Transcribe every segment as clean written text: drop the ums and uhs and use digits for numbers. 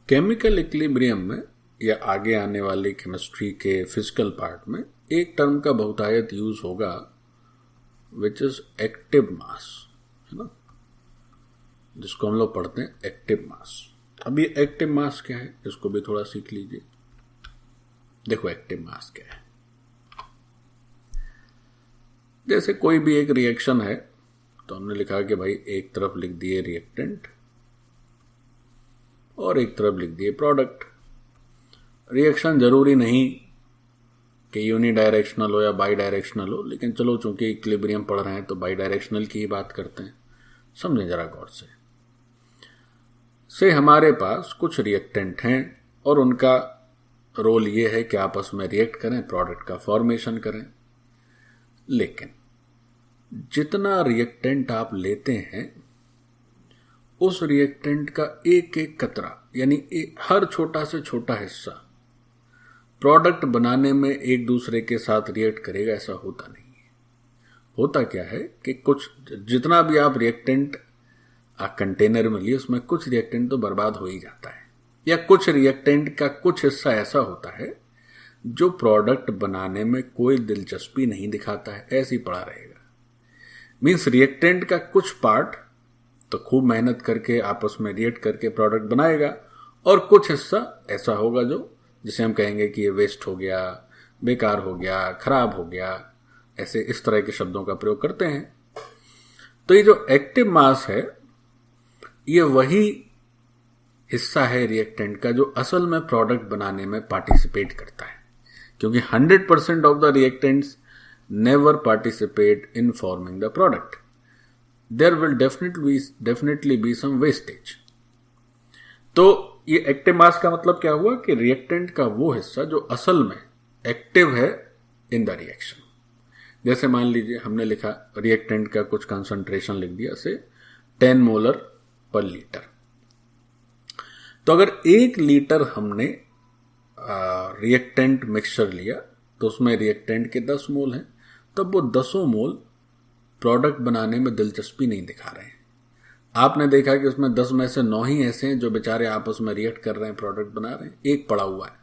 Chemical equilibrium में या आगे आने वाली केमिस्ट्री के फिजिकल पार्ट में एक टर्म का बहुतायत यूज होगा विच इज एक्टिव मास, है ना, जिसको हम लोग पढ़ते हैं एक्टिव मास। अब ये एक्टिव मास क्या है इसको भी थोड़ा सीख लीजिए। देखो एक्टिव मास क्या है, जैसे कोई भी एक रिएक्शन है तो हमने लिखा कि भाई एक तरफ लिख दिए रिएक्टेंट और एक तरफ लिख दिए प्रोडक्ट। रिएक्शन जरूरी नहीं कि यूनी डायरेक्शनल हो या बाई डायरेक्शनल हो, लेकिन चलो चूंकि इक्विलिब्रियम पढ़ रहे हैं तो बाई डायरेक्शनल की ही बात करते हैं। समझें जरा गौर से हमारे पास कुछ रिएक्टेंट हैं और उनका रोल ये है कि आपस में रिएक्ट करें, प्रोडक्ट का फॉर्मेशन करें। लेकिन जितना रिएक्टेंट आप लेते हैं उस रिएक्टेंट का एक एक कतरा यानी हर छोटा से छोटा हिस्सा प्रोडक्ट बनाने में एक दूसरे के साथ रिएक्ट करेगा, ऐसा होता नहीं है। होता क्या है कि कुछ जितना भी आप रिएक्टेंट कंटेनर में लिए उसमें कुछ रिएक्टेंट तो बर्बाद हो ही जाता है, या कुछ रिएक्टेंट का कुछ हिस्सा ऐसा होता है जो प्रोडक्ट बनाने में कोई दिलचस्पी नहीं दिखाता है, ऐसे ही पड़ा रहेगा। मीन्स रिएक्टेंट का कुछ पार्ट तो खूब मेहनत करके आपस में रिएक्ट करके प्रोडक्ट बनाएगा और कुछ हिस्सा ऐसा होगा जो जिसे हम कहेंगे कि ये वेस्ट हो गया, बेकार हो गया, खराब हो गया, ऐसे इस तरह के शब्दों का प्रयोग करते हैं। तो ये जो एक्टिव मास है ये वही हिस्सा है रिएक्टेंट का जो असल में प्रोडक्ट बनाने में पार्टिसिपेट करता है, क्योंकि 100% of the reactants never participate in forming the product. There will definitely be some wastage. तो ये एक्टिव मास का मतलब क्या हुआ कि रिएक्टेंट का वो हिस्सा जो असल में एक्टिव है इन द रिएक्शन। जैसे मान लीजिए हमने लिखा रिएक्टेंट का कुछ कंसंट्रेशन लिख दिया से 10 मोलर पर लीटर। तो अगर 1 लीटर हमने रिएक्टेंट मिक्सचर लिया तो उसमें रिएक्टेंट के 10 मोल हैं, तब वो 10 मोल प्रोडक्ट बनाने में दिलचस्पी नहीं दिखा रहे हैं। आपने देखा कि उसमें 10 में से 9 ही ऐसे हैं जो बेचारे आपस में रिएक्ट कर रहे हैं, प्रोडक्ट बना रहे हैं, एक पड़ा हुआ है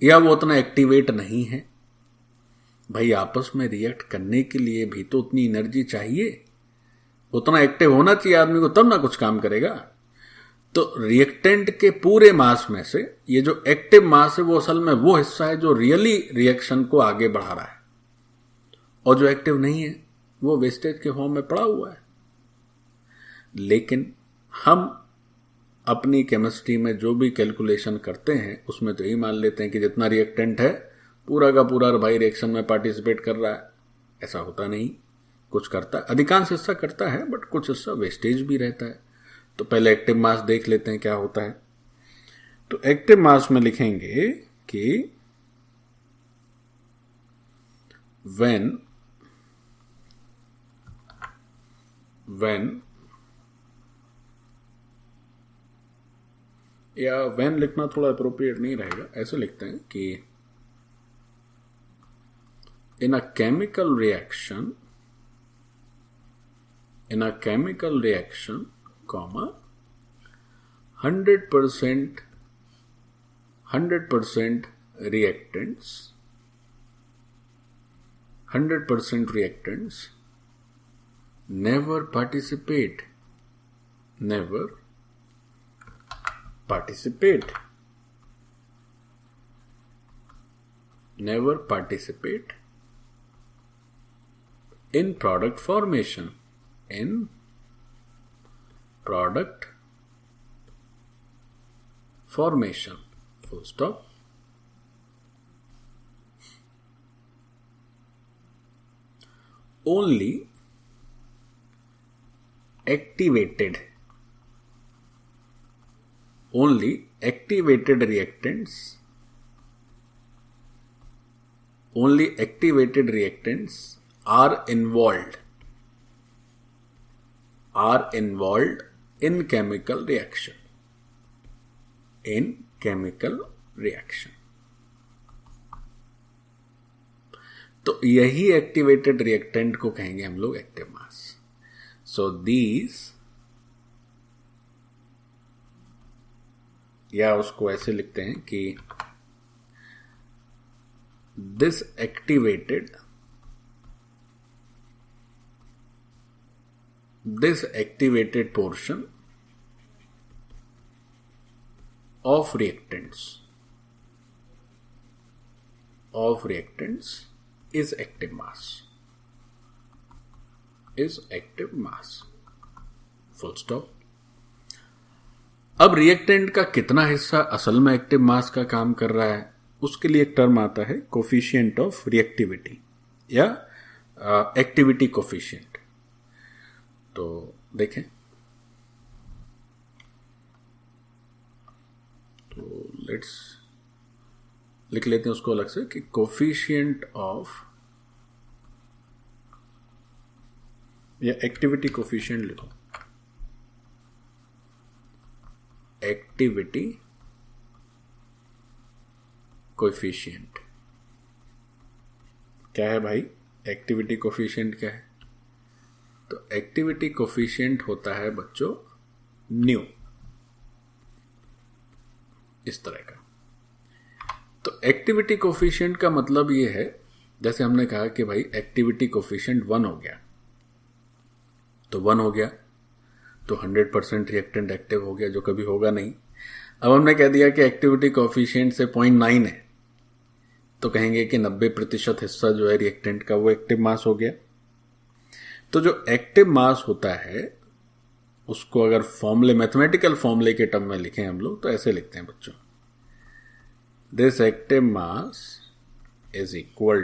या वो उतना एक्टिवेट नहीं है। भाई आपस में रिएक्ट करने के लिए भी तो उतनी एनर्जी चाहिए, उतना एक्टिव होना चाहिए आदमी को, तब ना कुछ काम करेगा। तो रिएक्टेंट के पूरे मास में से ये जो एक्टिव मास है वो असल में वो हिस्सा है जो रियली रिएक्शन को आगे बढ़ा रहा है, और जो एक्टिव नहीं है वो वेस्टेज के फॉर्म में पड़ा हुआ है। लेकिन हम अपनी केमिस्ट्री में जो भी कैलकुलेशन करते हैं उसमें तो यही मान लेते हैं कि जितना रिएक्टेंट है पूरा का पूरा भाई रिएक्शन में पार्टिसिपेट कर रहा है। ऐसा होता नहीं, कुछ करता है, अधिकांश हिस्सा करता है, बट कुछ हिस्सा वेस्टेज भी रहता है। तो पहले एक्टिव मास देख लेते हैं क्या होता है। तो एक्टिव मास में लिखेंगे कि when या when लिखना थोड़ा अप्रोप्रिएट नहीं रहेगा, ऐसे लिखते हैं कि in a chemical reaction, comma 100% reactants 100% reactants never participate in product formation, full stop. Only activated reactants are involved in chemical reaction. तो यही एक्टिवेटेड रिएक्टेंट को कहेंगे हम लोग एक्टिव मास। सो दीज या उसको ऐसे लिखते हैं कि this activated portion of reactants is active mass full stop। अब रिएक्टेंट का कितना हिस्सा असल में एक्टिव मास का काम कर रहा है, उसके लिए एक टर्म आता है कोफिशिएंट ऑफ रिएक्टिविटी या एक्टिविटी कोफिशिएंट। तो देखें, तो लेट्स लिख लेते हैं उसको अलग से कि कोफिशिएंट ऑफ, या एक्टिविटी कोफिशिएंट लिखो, एक्टिविटी कोफिशिएंट क्या है भाई? एक्टिविटी कोफिशिएंट क्या है? तो एक्टिविटी कोफिशिएंट होता है बच्चों न्यू, इस तरह का। तो एक्टिविटी कोफिशिएंट का मतलब ये है, जैसे हमने कहा कि भाई एक्टिविटी कोफिशिएंट 1 हो गया, तो 1 हो गया तो 100% रिएक्टेंट एक्टिव हो गया, जो कभी होगा नहीं। अब हमने कह दिया कि एक्टिविटी कोफिशिएंट से 0.9 है, तो कहेंगे कि 90% हिस्सा जो है रिएक्टेंट का वो एक्टिव मास हो गया। तो जो एक्टिव मास होता है उसको अगर फॉर्मूले, मैथमेटिकल फॉर्मूले के टर्म में लिखें हम लोग, तो ऐसे लिखते हैं बच्चों, this active mass is equal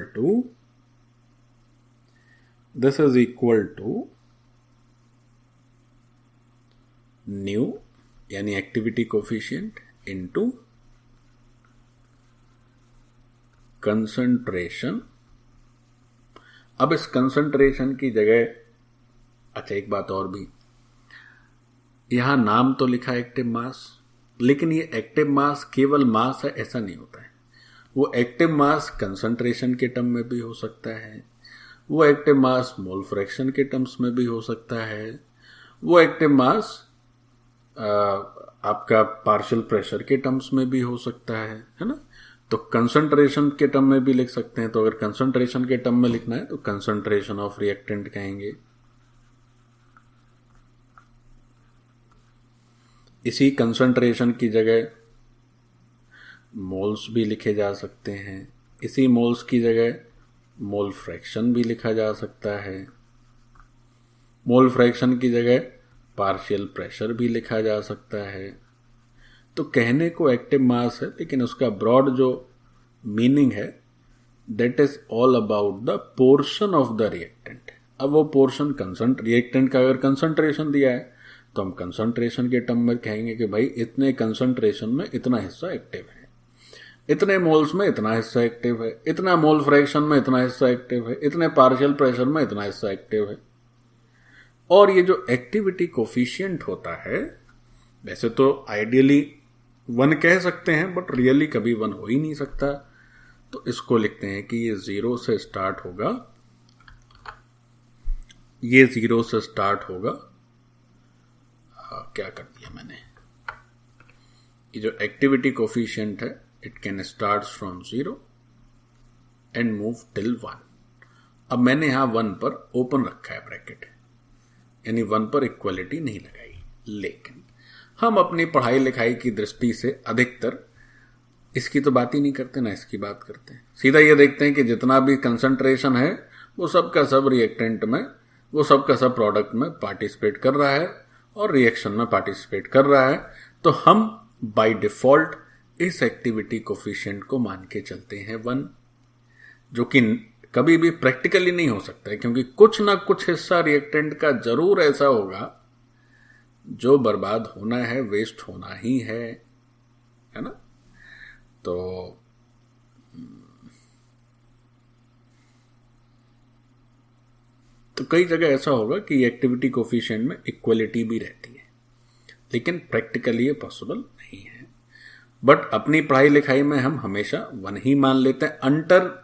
to nu यानी एक्टिविटी कोफिशिएंट इनटू कंसंट्रेशन। अब इस कंसंट्रेशन की जगह, अच्छा एक बात और भी, यहां नाम तो लिखा है एक्टिव मास, लेकिन ये एक्टिव मास केवल मास है ऐसा नहीं होता है। वो एक्टिव मास कंसंट्रेशन के टर्म में भी हो सकता है, वो एक्टिव मास मोल फ्रैक्शन के टर्म्स में भी हो सकता है, वो एक्टिव मास आपका पार्शियल प्रेशर के टर्म्स में भी हो सकता है ना। तो कंसंट्रेशन के टर्म में भी लिख सकते हैं। तो अगर कंसंट्रेशन के टर्म में लिखना है तो कंसंट्रेशन ऑफ रिएक्टेंट कहेंगे। इसी कंसंट्रेशन की जगह मोल्स भी लिखे जा सकते हैं, इसी मोल्स की जगह मोल फ्रैक्शन भी लिखा जा सकता है, मोल फ्रैक्शन की जगह पार्शियल प्रेशर भी लिखा जा सकता है। तो कहने को एक्टिव मास है, लेकिन उसका ब्रॉड जो मीनिंग है that is all about the portion of the reactant. अब वो पोर्शन रिएक्टेंट का अगर कंसंट्रेशन दिया है तो हम कंसंट्रेशन के टर्म में कहेंगे कि भाई इतने कंसंट्रेशन में इतना हिस्सा एक्टिव है, इतने मोल्स में इतना हिस्सा एक्टिव है, इतना मोल फ्रैक्शन में इतना हिस्सा एक्टिव है, इतने पार्शियल प्रेशर में इतना हिस्सा एक्टिव है। और ये जो एक्टिविटी कोफिशिएंट होता है, वैसे तो आइडियली 1 कह सकते हैं, बट रियली कभी 1 हो ही नहीं सकता। तो इसको लिखते हैं कि ये 0 से स्टार्ट होगा, ये 0 से स्टार्ट होगा। क्या कर दिया मैंने, ये जो एक्टिविटी कोफिशिएंट है it can start from 0 and move till 1। अब मैंने यहां 1 पर ओपन रखा है ब्रैकेट, यानी 1 पर इक्वलिटी नहीं लगाई। लेकिन हम अपनी पढ़ाई लिखाई की दृष्टि से अधिकतर इसकी तो बात ही नहीं करते, ना इसकी बात करते हैं। सीधा ये देखते हैं कि जितना भी कंसंट्रेशन है वो सब का सब रिएक्टेंट में, वो सब का सब प्रोडक्ट में पार्टिसिपेट कर रहा है और रिएक्शन में पार्टिसिपेट कर रहा है। तो हम बाय डिफॉल्ट इस एक्टिविटी कोफिशिएंट को मान के चलते हैं 1, जो कि कभी भी प्रैक्टिकली नहीं हो सकता है, क्योंकि कुछ ना कुछ हिस्सा रिएक्टेंट का जरूर ऐसा होगा जो बर्बाद होना है, वेस्ट होना ही है ना। तो कई जगह ऐसा होगा कि एक्टिविटी कोफिशिएंट में इक्वलिटी भी रहती है, लेकिन प्रैक्टिकली ये पॉसिबल नहीं है। बट अपनी पढ़ाई लिखाई में हम हमेशा 1 ही मान लेते हैं,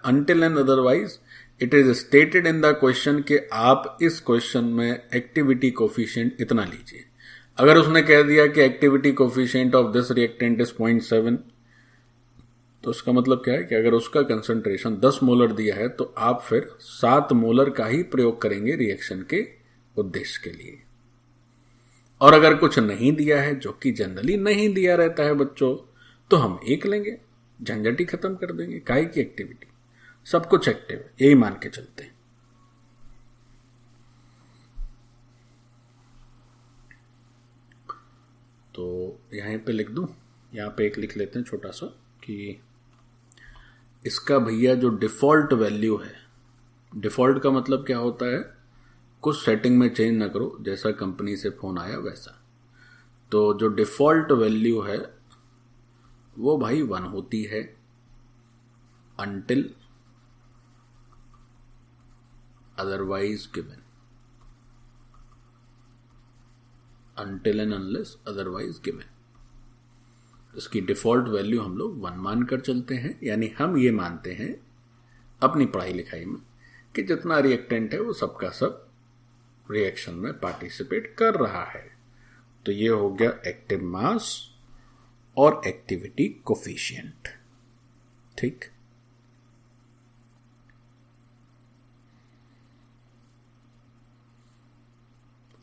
until and otherwise it is stated in the question कि आप इस क्वेश्चन में एक्टिविटी कोफिशिएंट इतना लीजिए। अगर उसने कह दिया कि activity coefficient of this reactant is 0.7, तो उसका मतलब क्या है कि अगर उसका कंसंट्रेशन 10 मोलर दिया है तो आप फिर 7 मोलर का ही प्रयोग करेंगे रिएक्शन के उद्देश्य के लिए। और अगर कुछ नहीं दिया है, जो कि जनरली नहीं दिया रहता है बच्चों, तो हम 1 लेंगे, झंझट ही खत्म कर देंगे। काहे की एक्टिविटी, सब कुछ एक्टिव है, यही मान के चलते हैं। तो यहां पे लिख दूं, यहां पे एक लिख लेते हैं छोटा सा कि इसका भैया जो डिफॉल्ट वैल्यू है, डिफॉल्ट का मतलब क्या होता है, कुछ सेटिंग में चेंज ना करो, जैसा कंपनी से फोन आया वैसा। तो जो डिफॉल्ट वैल्यू है वो भाई 1 होती है until otherwise given, until and unless otherwise given। इसकी डिफॉल्ट वैल्यू हम लोग 1 मान कर चलते हैं, यानी हम ये मानते हैं अपनी पढ़ाई लिखाई में कि जितना रिएक्टेंट है वो सबका सब रिएक्शन में पार्टिसिपेट कर रहा है। तो ये हो गया एक्टिव मास और एक्टिविटी कोफिशिएंट। ठीक,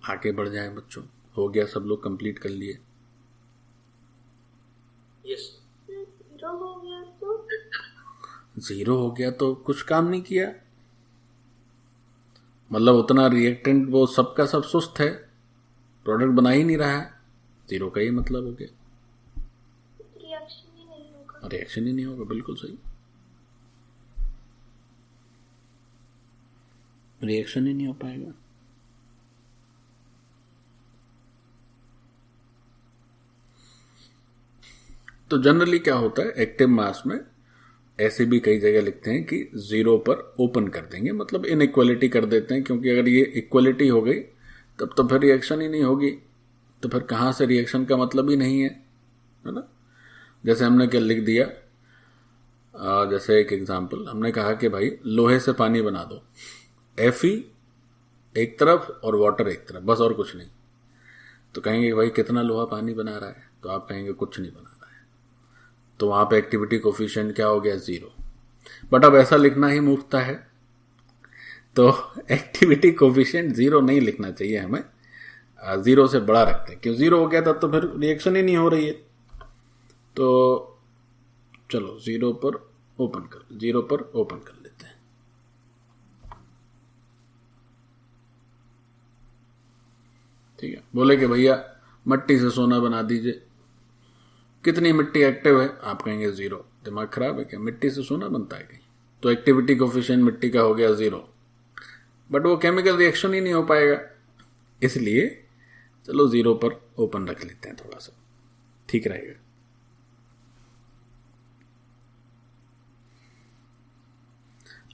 आगे बढ़ जाएं बच्चों। हो गया, सब लोग कंप्लीट कर लिए? यस। 0 हो गया तो 0 हो गया तो कुछ काम नहीं किया, मतलब उतना रिएक्टेंट वो सबका सब सुस्त है, प्रोडक्ट बना ही नहीं रहा है, 0 का ही मतलब हो गया, रिएक्शन ही नहीं होगा। रिएक्शन ही नहीं होगा, बिल्कुल सही, रिएक्शन ही नहीं हो पाएगा। तो जनरली क्या होता है, एक्टिव मास में ऐसे भी कई जगह लिखते हैं कि 0 पर ओपन कर देंगे, मतलब इनइक्वालिटी कर देते हैं, क्योंकि अगर ये इक्वालिटी हो गई तब तो फिर रिएक्शन ही नहीं होगी, तो फिर कहां से रिएक्शन का मतलब ही नहीं है ना। जैसे हमने क्या लिख दिया, जैसे एक एग्जांपल हमने कहा कि भाई लोहे से पानी बना दो, Fe एक तरफ और वाटर एक तरफ, बस और कुछ नहीं। तो कहेंगे भाई कितना लोहा पानी बना रहा है, तो आप कहेंगे कुछ नहीं बना रहा है, तो वहां पे एक्टिविटी कोफिशिएंट क्या हो गया, 0। बट अब ऐसा लिखना ही मूर्खता है, तो एक्टिविटी कोफिशिएंट 0 नहीं लिखना चाहिए हमें, 0 से बड़ा रखते हैं, क्यों 0 हो गया तब तो फिर रिएक्शन ही नहीं हो रही है। तो चलो 0 पर ओपन कर लेते हैं। ठीक है, बोले कि भैया मिट्टी से सोना बना दीजिए, कितनी मिट्टी एक्टिव है, आप कहेंगे 0। दिमाग खराब है क्या, मिट्टी से सोना बनता है कहीं? तो एक्टिविटी कोफिशिएंट मिट्टी का हो गया 0, बट वो केमिकल रिएक्शन ही नहीं हो पाएगा, इसलिए चलो 0 पर ओपन रख लेते हैं, थोड़ा सा ठीक रहेगा।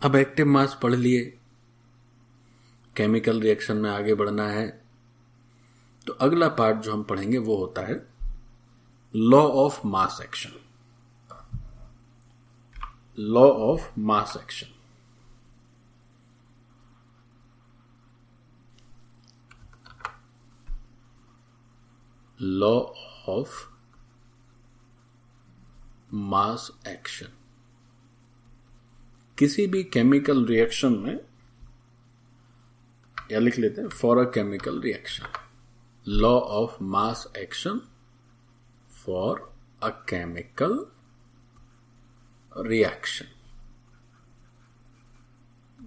अब एक्टिव मास पढ़ लिए, केमिकल रिएक्शन में आगे बढ़ना है, तो अगला पार्ट जो हम पढ़ेंगे वो होता है law of mass action. Law of mass action, law of mass action. किसी भी केमिकल रिएक्शन में, या लिख लेते हैं for a chemical reaction, law of mass action for a chemical reaction,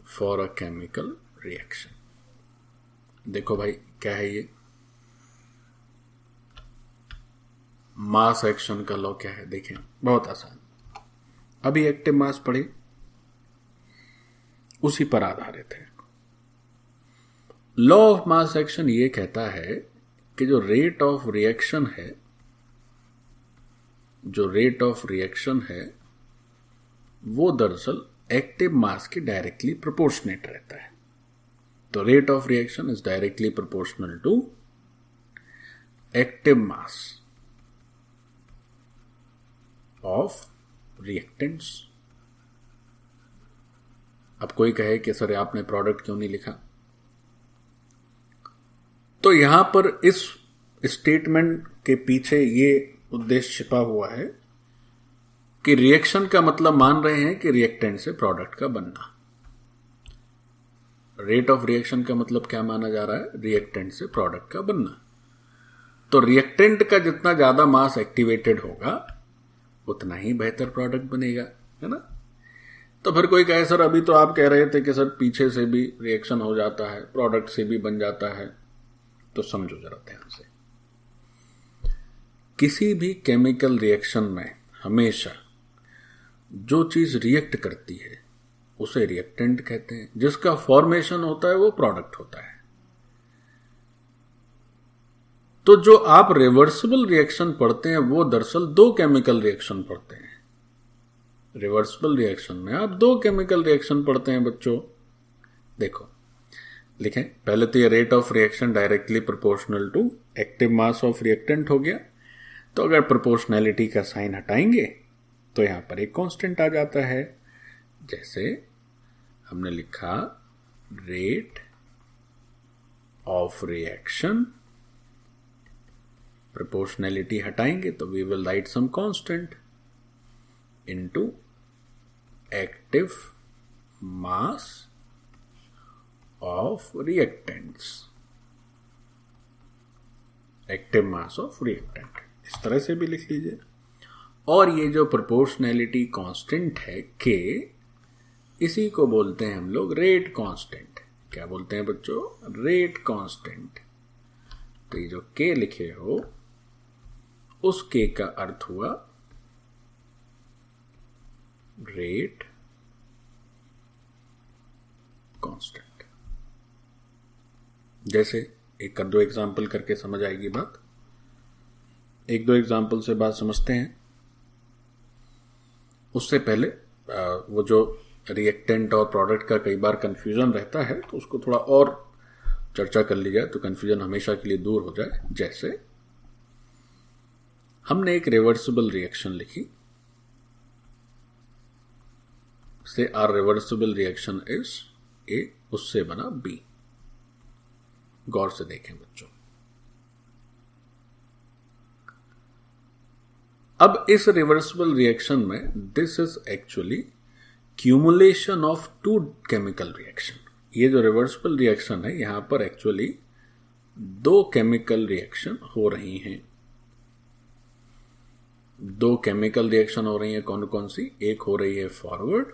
for a chemical reaction. देखो भाई क्या है ये, मास एक्शन का लॉ क्या है, देखें बहुत आसान। अभी एक्टिव मास पढ़े, उसी पर आधारित है। लॉ ऑफ मास एक्शन ये कहता है कि जो रेट ऑफ रिएक्शन है, जो रेट ऑफ रिएक्शन है वो दरअसल एक्टिव मास के डायरेक्टली प्रोपोर्शनेट रहता है। तो rate of reaction is directly proportional to active mass of reactants. अब कोई कहे कि सर आपने प्रोडक्ट क्यों नहीं लिखा, तो यहां पर इस स्टेटमेंट के पीछे ये उद्देश्य छिपा हुआ है कि रिएक्शन का मतलब मान रहे हैं कि रिएक्टेंट से प्रोडक्ट का बनना। रेट ऑफ रिएक्शन का मतलब क्या माना जा रहा है? रिएक्टेंट से प्रोडक्ट का बनना। तो रिएक्टेंट का जितना ज्यादा मास एक्टिवेटेड होगा उतना ही बेहतर प्रोडक्ट बनेगा, है ना। तो फिर कोई कहे सर अभी तो आप कह रहे थे कि सर पीछे से भी रिएक्शन हो जाता है, प्रोडक्ट से भी बन जाता है। तो समझो जरा ध्यान से, किसी भी केमिकल रिएक्शन में हमेशा जो चीज रिएक्ट करती है उसे रिएक्टेंट कहते हैं, जिसका फॉर्मेशन होता है वो प्रोडक्ट होता है। तो जो आप रिवर्सिबल रिएक्शन पढ़ते हैं वो दरअसल दो केमिकल रिएक्शन पढ़ते हैं। रिवर्सिबल रिएक्शन में आप दो केमिकल रिएक्शन पढ़ते हैं बच्चों। देखो लिखें, पहले तो ये rate of reaction directly proportional to active mass of reactant हो गया। तो अगर प्रोपोर्शनैलिटी का साइन हटाएंगे तो यहां पर एक कांस्टेंट आ जाता है। जैसे हमने लिखा रेट ऑफ रिएक्शन, प्रोपोर्शनैलिटी हटाएंगे तो we will write some constant into active mass of reactants, active mass of reactant, इस तरह से भी लिख लीजिए। और ये जो प्रोपोर्शनैलिटी कांस्टेंट है के, इसी को बोलते हैं हम लोग रेट कांस्टेंट। क्या बोलते हैं बच्चों? Rate constant. तो ये जो के लिखे हो उस के का अर्थ हुआ रेट कांस्टेंट। जैसे एक कर दो एग्जाम्पल करके समझ आएगी बात। एक दो एग्जाम्पल से बात समझते हैं। उससे पहले वो जो रिएक्टेंट और प्रोडक्ट का कई बार कंफ्यूजन रहता है तो उसको थोड़ा और चर्चा कर ली जाए तो कंफ्यूजन हमेशा के लिए दूर हो जाए। जैसे हमने एक रिवर्सिबल रिएक्शन लिखी, से R reversible reaction is A, उससे बना बी। गौर से देखें बच्चों, अब इस रिवर्सिबल रिएक्शन में this is actually cumulation of two chemical reaction. ये जो रिवर्सिबल रिएक्शन है यहां पर एक्चुअली दो केमिकल रिएक्शन हो रही हैं। दो केमिकल रिएक्शन हो रही है। कौन कौन सी? एक हो रही है फॉरवर्ड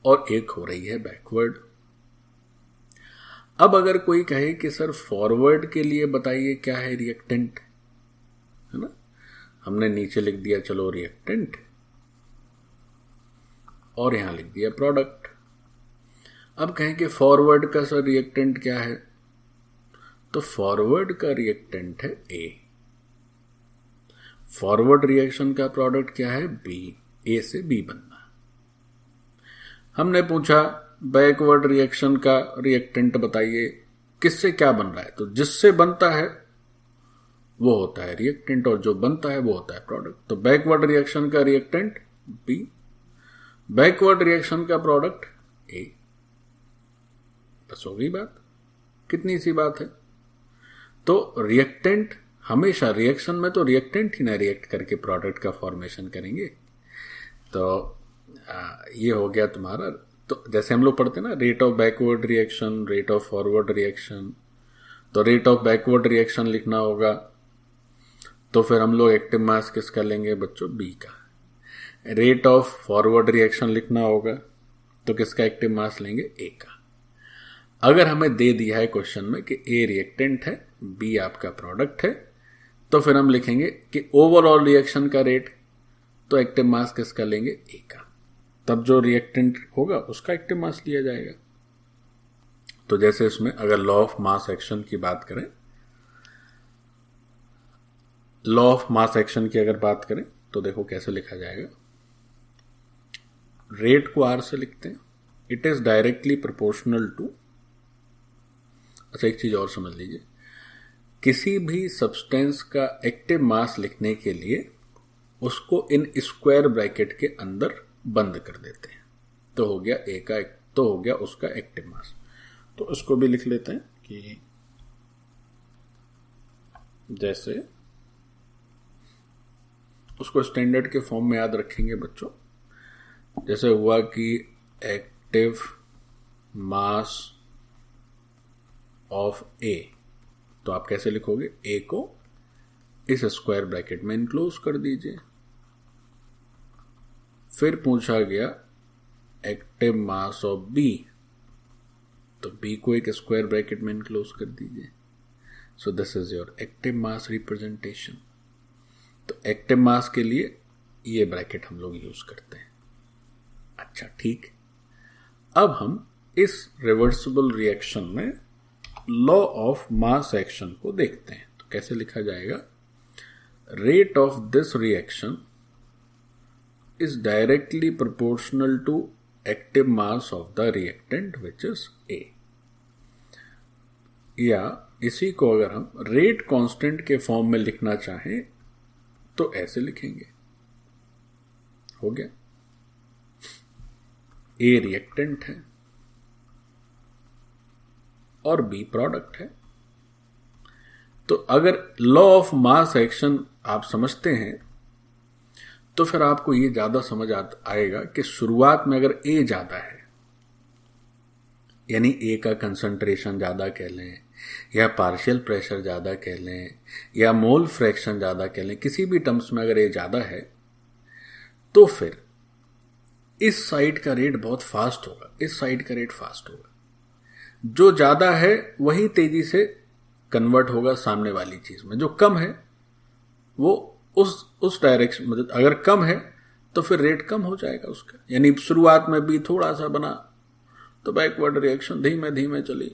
और एक हो रही है बैकवर्ड। अब अगर कोई कहे कि सर फॉरवर्ड के लिए बताइए क्या है रिएक्टेंट, है ना, हमने नीचे लिख दिया चलो रिएक्टेंट और यहां लिख दिया प्रोडक्ट। अब कहें कि फॉरवर्ड का सर रिएक्टेंट क्या है, तो फॉरवर्ड का रिएक्टेंट है ए, फॉरवर्ड रिएक्शन का प्रोडक्ट क्या है? बी। ए से बी बनना। हमने पूछा बैकवर्ड रिएक्शन का रिएक्टेंट बताइए, किससे क्या बन रहा है? तो जिससे बनता है वो होता है रिएक्टेंट और जो बनता है वो होता है प्रोडक्ट। तो बैकवर्ड रिएक्शन का रिएक्टेंट बी, बैकवर्ड रिएक्शन का प्रोडक्ट ए। बस हो गई बात। कितनी सी बात है। तो रिएक्टेंट हमेशा, रिएक्शन में तो रिएक्टेंट ही ना रिएक्ट करके प्रोडक्ट का फॉर्मेशन करेंगे। तो ये हो गया तुम्हारा। तो जैसे हम लोग पढ़ते हैं ना rate of backward reaction, rate of forward reaction, तो रेट ऑफ बैकवर्ड रिएक्शन लिखना होगा तो फिर हम लोग एक्टिव मास किसका लेंगे बच्चों? बी का। रेट ऑफ फॉरवर्ड रिएक्शन लिखना होगा तो किसका एक्टिव मास लेंगे? ए का। अगर हमें दे दिया है क्वेश्चन में कि ए रिएक्टेंट है, बी आपका प्रोडक्ट है, तो फिर हम लिखेंगे कि ओवरऑल रिएक्शन का रेट, तो एक्टिव मास किसका लेंगे? ए का। तब जो रिएक्टेंट होगा उसका एक्टिव मास लिया जाएगा। तो जैसे इसमें अगर लॉ ऑफ मास एक्शन की बात करें, लॉ ऑफ मास एक्शन की अगर बात करें तो देखो कैसे लिखा जाएगा। रेट को आर से लिखते हैं, it is directly proportional to. अच्छा एक चीज और समझ लीजिए, किसी भी सब्सटेंस का एक्टिव मास लिखने के लिए उसको इन स्क्वायर ब्रैकेट के अंदर बंद कर देते हैं। तो हो गया ए का, तो हो गया उसका एक्टिव मास। तो इसको भी लिख लेते हैं कि जैसे उसको स्टैंडर्ड के फॉर्म में याद रखेंगे बच्चों। जैसे हुआ कि एक्टिव मास ऑफ ए, तो आप कैसे लिखोगे? ए को इस स्क्वायर ब्रैकेट में इनक्लोज कर दीजिए। फिर पूछा गया एक्टिव मास ऑफ बी, तो बी को एक स्क्वायर ब्रैकेट में इनक्लोज कर दीजिए। So this is your active mass representation. तो एक्टिव मास के लिए ये ब्रैकेट हम लोग यूज करते हैं। अच्छा ठीक, अब हम इस रिवर्सिबल रिएक्शन में लॉ ऑफ मास एक्शन को देखते हैं। तो कैसे लिखा जाएगा? Rate of this reaction is directly proportional to active mass of the reactant which is A। या इसी को अगर हम रेट कांस्टेंट के फॉर्म में लिखना चाहें तो ऐसे लिखेंगे। हो गया, A रिएक्टेंट है और B प्रोडक्ट है। तो अगर लॉ ऑफ मास एक्शन आप समझते हैं तो फिर आपको ये ज्यादा समझ आएगा कि शुरुआत में अगर ए ज्यादा है, यानी ए का कंसंट्रेशन ज्यादा कह लें, या पार्शियल प्रेशर ज्यादा कह लें, या मोल फ्रैक्शन ज्यादा कह लें, किसी भी टर्म्स में अगर ए ज्यादा है, तो फिर इस साइड का रेट बहुत फास्ट होगा, इस साइड का रेट फास्ट होगा। जो ज्यादा है वही तेजी से कन्वर्ट होगा सामने वाली चीज में, जो कम है वो उस डायरेक्शन, मतलब अगर कम है तो फिर रेट कम हो जाएगा उसका। यानी शुरुआत में बी थोड़ा सा बना तो बैकवर्ड रिएक्शन धीमे धीमे चली,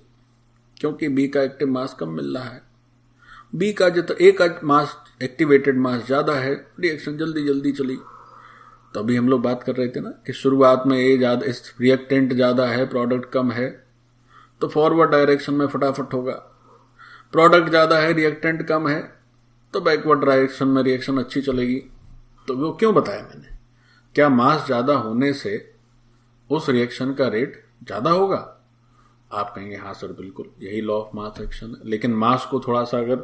क्योंकि बी का एक्टिव मास कम मिल रहा है। बी का जितना ए का मास, एक्टिवेटेड मास ज्यादा है, रिएक्शन जल्दी जल्दी चली। तो अभी हम लोग बात कर रहे थे ना कि शुरुआत में ए ज्यादा, इस रिएक्टेंट ज्यादा है, प्रोडक्ट कम है, तो फॉरवर्ड डायरेक्शन में फटाफट होगा। प्रोडक्ट ज्यादा है, रिएक्टेंट कम है, तो बैकवर्ड डायरेक्शन में रिएक्शन अच्छी चलेगी। तो वो क्यों बताया मैंने? क्या मास ज्यादा होने से उस रिएक्शन का रेट ज्यादा होगा? आप कहेंगे हाँ सर बिल्कुल, यही लॉ ऑफ मास एक्शन है। लेकिन मास को थोड़ा सा अगर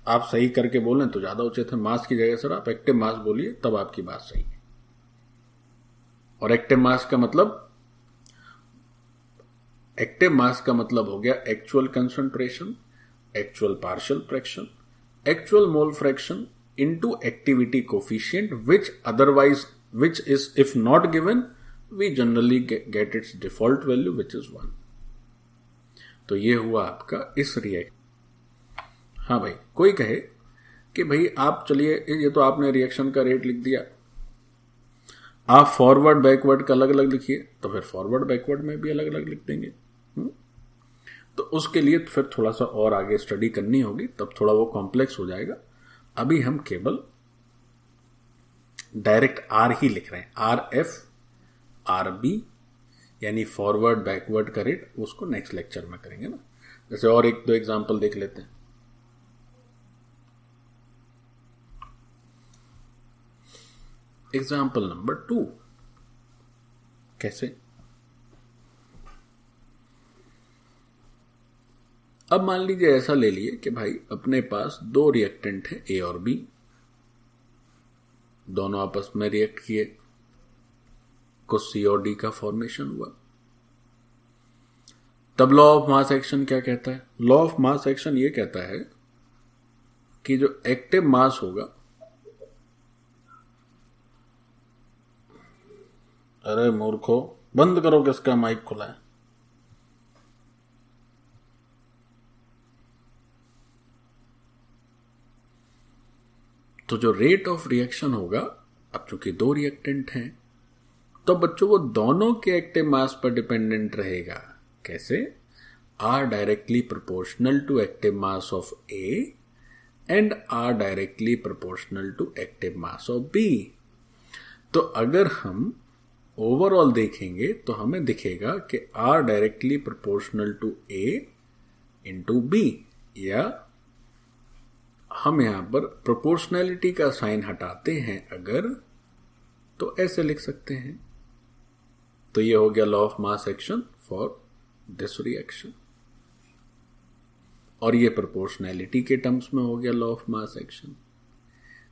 आप सही करके बोलें तो ज्यादा उचित है। मास की जगह सर आप एक्टिव मास बोलिए, तब आपकी बात सही है। और एक्टिव मास का मतलब हो गया actual concentration, actual partial fraction, actual mole fraction into activity coefficient, which is if not given we generally get its default value which is 1। तो ये हुआ आपका इस रिएक्शन। हाँ भाई, कोई कहे कि भाई आप चलिए, ये तो आपने रिएक्शन का रेट लिख दिया, आप फॉरवर्ड बैकवर्ड का अलग अलग लिखिए, तो फिर फॉरवर्ड बैकवर्ड में भी अलग अलग लिख देंगे। तो उसके लिए फिर थोड़ा सा और आगे स्टडी करनी होगी, तब थोड़ा वो कॉम्प्लेक्स हो जाएगा। अभी हम केवल डायरेक्ट आर ही लिख रहे हैं, आर एफ आर बी, यानी फॉरवर्ड बैकवर्ड का रेट, उसको नेक्स्ट लेक्चर में करेंगे ना। जैसे और एक दो एग्जांपल देख लेते हैं। एग्जांपल नंबर 2 कैसे? अब मान लीजिए ऐसा ले लिए कि भाई अपने पास दो रिएक्टेंट हैं ए और बी, दोनों आपस में रिएक्ट किए, कुछ सी और डी का फॉर्मेशन हुआ। तब लॉ ऑफ मास एक्शन क्या कहता है? लॉ ऑफ मास एक्शन ये कहता है कि जो एक्टिव मास होगा, अरे मूर्खो बंद करो, किसका माइक खुला है? तो जो रेट ऑफ रिएक्शन होगा, अब चूंकि दो रिएक्टेंट हैं तो बच्चों वो दोनों के एक्टिव मास पर डिपेंडेंट रहेगा। कैसे? R directly proportional to active mass of A and R directly proportional to active mass of B. तो अगर हम ओवरऑल देखेंगे तो हमें दिखेगा कि R directly proportional to A into B, या हम यहां पर प्रोपोर्शनैलिटी का साइन हटाते हैं अगर, तो ऐसे लिख सकते हैं। तो ये हो गया law of mass action for this reaction. और ये प्रोपोर्शनैलिटी के टर्म्स में हो गया लॉ ऑफ मास एक्शन।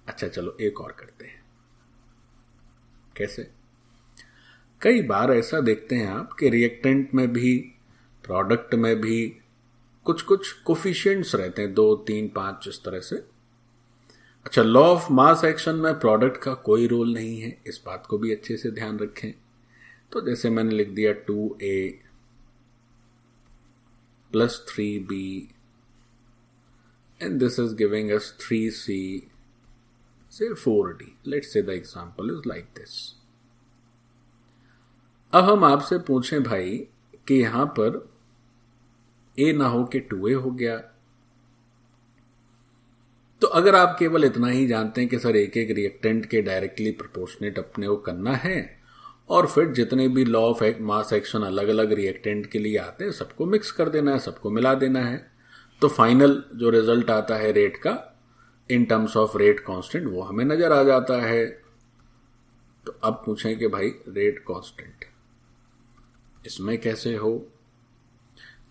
अच्छा चलो एक और करते हैं। कैसे? कई बार ऐसा देखते हैं आप कि रिएक्टेंट में भी प्रोडक्ट में भी कुछ कुछ कोफिशिएंट्स रहते हैं, 2, 3, 5 इस तरह से। अच्छा, लॉ ऑफ मास एक्शन में प्रोडक्ट का कोई रोल नहीं है, इस बात को भी अच्छे से ध्यान रखें। तो जैसे मैंने लिख दिया 2a plus 3b and this is giving us 3c, say 4d. Let's say the example is like this. अब हम आपसे पूछें भाई कि यहां पर a ना हो के 2a हो गया, तो अगर आप केवल इतना ही जानते हैं कि सर एक एक रिएक्टेंट के डायरेक्टली प्रोपोर्शनेट अपने को करना है और फिर जितने भी लॉ ऑफ मास एक्शन अलग अलग रिएक्टेंट के लिए आते हैं सबको मिक्स कर देना है, सबको मिला देना है, तो फाइनल जो रिजल्ट आता है रेट का in terms of rate constant वो हमें नजर आ जाता है। तो अब पूछें कि भाई रेट कांस्टेंट इसमें कैसे हो?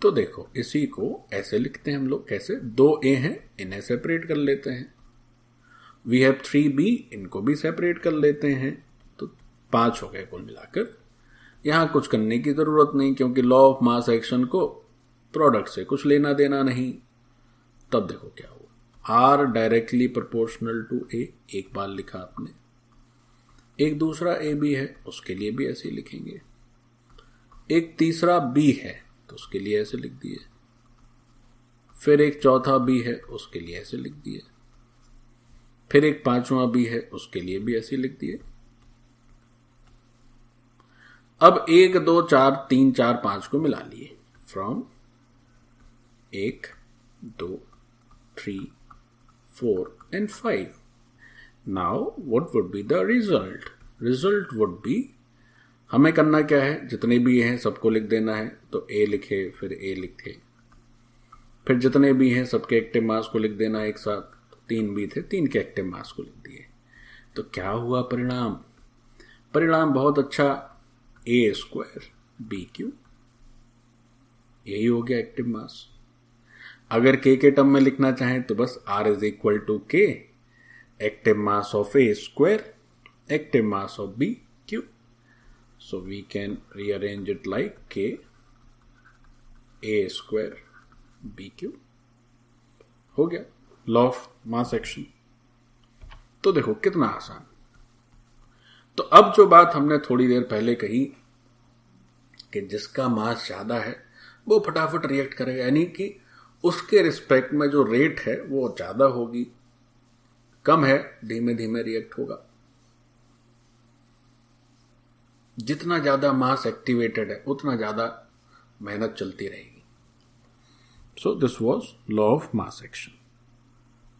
तो देखो इसी को ऐसे लिखते हैं हम लोग। कैसे? 2a हैं, इन्हें सेपरेट कर लेते हैं। वी हैव 3b, इनको भी सेपरेट कर लेते हैं, तो 5 हो गए कुल मिलाकर। यहां कुछ करने की जरूरत नहीं क्योंकि लॉ ऑफ मास एक्शन को प्रोडक्ट से कुछ लेना देना नहीं। तब देखो क्या हुआ, r directly proportional to a, एक बार लिखा आपने। एक दूसरा a भी है, उसके लिए भी ऐसे ही लिखेंगे। एक तीसरा b है तो उसके लिए ऐसे लिख दिए। फिर एक चौथा b है, उसके लिए ऐसे लिख दिए। फिर एक पांचवा b है, उसके लिए भी ऐसे लिख दिए। अब 1, 2, 4, 3, 4, 5 को मिला लिए। From 1, 2, 3, 4 and 5. Now what would be the result? Result would be, हमें करना क्या है, जितने भी हैं सबको लिख देना है। तो a लिखे, फिर a लिखे, फिर जितने भी हैं सबके एक्टिव मास को लिख देना है एक साथ। तो 3 भी थे, 3 के एक्टिव मास को लिख दिए। तो क्या हुआ परिणाम? परिणाम बहुत अच्छा, a² bq, यही हो गया एक्टिव मास। अगर k के टर्म में लिखना चाहें तो बस r is equal to k, active mass of a², active mass of bq. So we can rearrange it like k a² bq हो गया लॉ ऑफ मास एक्शन। तो देखो कितना आसान। तो अब जो बात हमने थोड़ी देर पहले कही कि जिसका मास ज्यादा है वो फटाफट रिएक्ट करेगा, यानी कि उसके रिस्पेक्ट में जो रेट है वो ज्यादा होगी, कम है धीमे धीमे रिएक्ट होगा। जितना ज्यादा मास एक्टिवेटेड है उतना ज्यादा मेहनत चलती रहेगी। So this was law of mass action.